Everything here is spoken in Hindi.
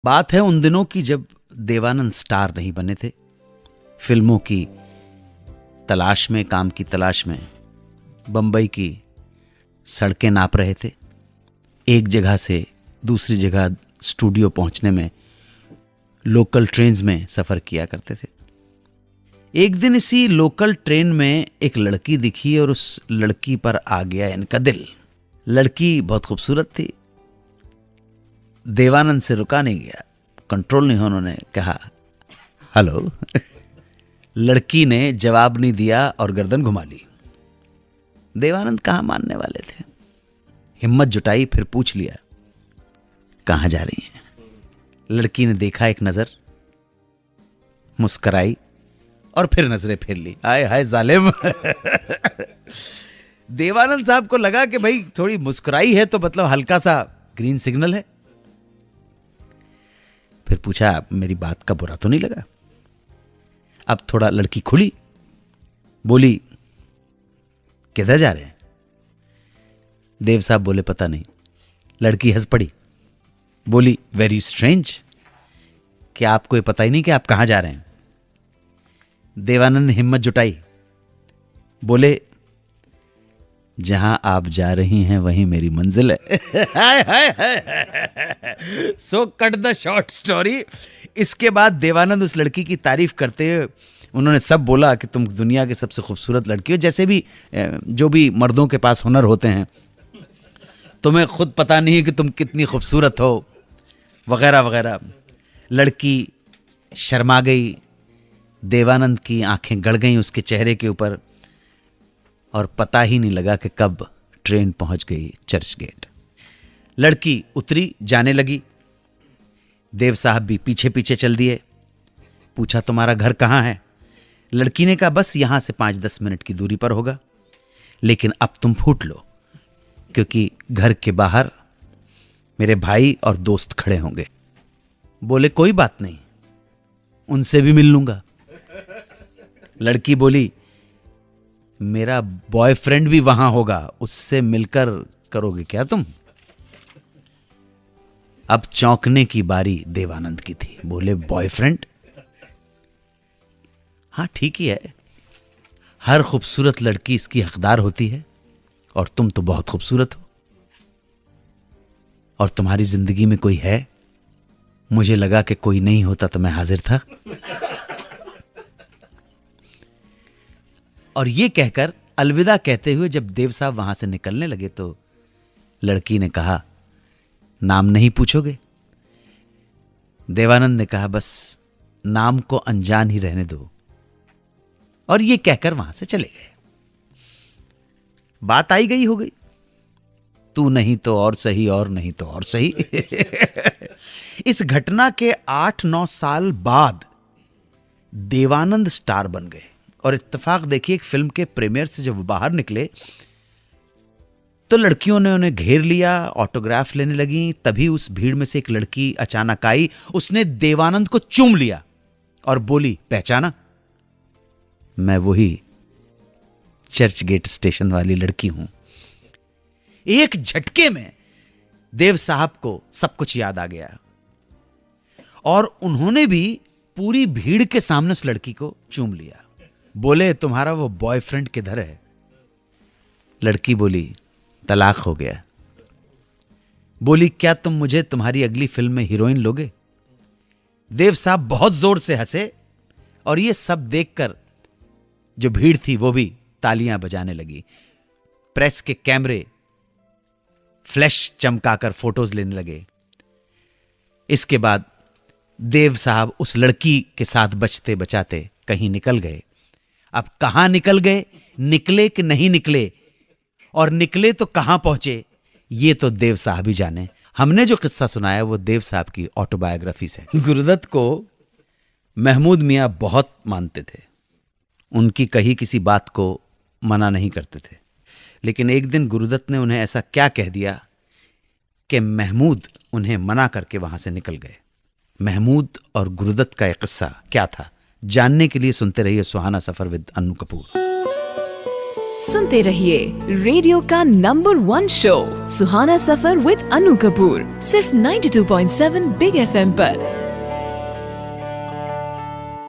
बात है उन दिनों की जब देवानंद स्टार नहीं बने थे। फिल्मों की तलाश में, काम की तलाश में बंबई की सड़कें नाप रहे थे। एक जगह से दूसरी जगह स्टूडियो पहुंचने में लोकल ट्रेन्स में सफ़र किया करते थे। एक दिन इसी लोकल ट्रेन में एक लड़की दिखी और उस लड़की पर आ गया इनका दिल। लड़की बहुत खूबसूरत थी। देवानंद से रुका नहीं गया, कंट्रोल नहीं, उन्होंने कहा हेलो। लड़की ने जवाब नहीं दिया और गर्दन घुमा ली। देवानंद कहाँ मानने वाले थे। हिम्मत जुटाई, फिर पूछ लिया कहाँ जा रही हैं। लड़की ने देखा एक नजर, मुस्कराई और फिर नजरें फेर ली। आए हाय जालिम। देवानंद साहब को लगा कि भाई थोड़ी मुस्कुराई है तो मतलब हल्का सा ग्रीन सिग्नल है। फिर पूछा मेरी बात का बुरा तो नहीं लगा। अब थोड़ा लड़की खुली, बोली किधर जा रहे हैं। देव साहब बोले पता नहीं। लड़की हंस पड़ी, बोली वेरी स्ट्रेंज, कि आपको ये पता ही नहीं कि आप कहां जा रहे हैं। देवानंद ने हिम्मत जुटाई, बोले जहां आप जा रही हैं वहीं मेरी मंजिल है। So cut the short story. इसके बाद देवानंद उस लड़की की तारीफ करते हुए उन्होंने सब बोला कि तुम दुनिया की सबसे खूबसूरत लड़की हो। जैसे भी जो भी मर्दों के पास हुनर होते हैं, तुम्हें खुद पता नहीं है कि तुम कितनी खूबसूरत हो, वगैरह वगैरह। लड़की शर्मा गई। देवानंद की आंखें गड़ गईं उसके चेहरे के ऊपर और पता ही नहीं लगा कि कब ट्रेन पहुंच गई चर्च गेट। लड़की उतरी, जाने लगी। देव साहब भी पीछे पीछे चल दिए। पूछा तुम्हारा घर कहाँ है। लड़की ने कहा बस यहां से 5-10 मिनट की दूरी पर होगा, लेकिन अब तुम फूट लो क्योंकि घर के बाहर मेरे भाई और दोस्त खड़े होंगे। बोले कोई बात नहीं, उनसे भी मिल लूंगा। लड़की बोली मेरा बॉयफ्रेंड भी वहां होगा, उससे मिलकर करोगे क्या तुम। अब चौंकने की बारी देवानंद की थी। बोले बॉयफ्रेंड, हाँ ठीक ही है, हर खूबसूरत लड़की इसकी हकदार होती है और तुम तो बहुत खूबसूरत हो और तुम्हारी जिंदगी में कोई है। मुझे लगा कि कोई नहीं होता तो मैं हाजिर था। और ये कहकर अलविदा कहते हुए जब देव साहब वहां से निकलने लगे तो लड़की ने कहा नाम नहीं पूछोगे। देवानंद ने कहा बस नाम को अनजान ही रहने दो, और ये कहकर वहां से चले गए। बात आई गई हो गई। तू नहीं तो और सही, और नहीं तो और सही। इस घटना के 8-9 साल बाद देवानंद स्टार बन गए। और इत्तेफाक देखिए, एक फिल्म के प्रीमियर से जब वो बाहर निकले तो लड़कियों ने उन्हें घेर लिया, ऑटोग्राफ लेने लगी। तभी उस भीड़ में से एक लड़की अचानक आई, उसने देवानंद को चूम लिया और बोली पहचाना, मैं वही चर्च गेट स्टेशन वाली लड़की हूं। एक झटके में देव साहब को सब कुछ याद आ गया और उन्होंने भी पूरी भीड़ के सामने उस लड़की को चूम लिया। बोले तुम्हारा वो बॉयफ्रेंड किधर है। लड़की बोली तलाक हो गया। बोली क्या तुम मुझे तुम्हारी अगली फिल्म में हीरोइन लोगे। देव साहब बहुत जोर से हंसे और ये सब देखकर जो भीड़ थी वो भी तालियां बजाने लगी। प्रेस के कैमरे फ्लैश चमकाकर फोटोज लेने लगे। इसके बाद देव साहब उस लड़की के साथ बचते बचाते कहीं निकल गए। अब कहां निकल गए, निकले कि नहीं निकले, और निकले तो कहां पहुंचे, ये तो देव साहब ही जाने। हमने जो किस्सा सुनाया वो देव साहब की ऑटोबायोग्राफी से। गुरुदत्त को महमूद मियां बहुत मानते थे, उनकी कही किसी बात को मना नहीं करते थे। लेकिन एक दिन गुरुदत्त ने उन्हें ऐसा क्या कह दिया कि महमूद उन्हें मना करके वहां से निकल गए। महमूद और गुरुदत्त का एक किस्सा क्या था, जानने के लिए सुनते रहिए सुहाना सफर विद अन्नू कपूर। सुनते रहिए रेडियो का number 1 show Suhana Safar with Anu Kapoor, सिर्फ 92.7 बिग FM पर।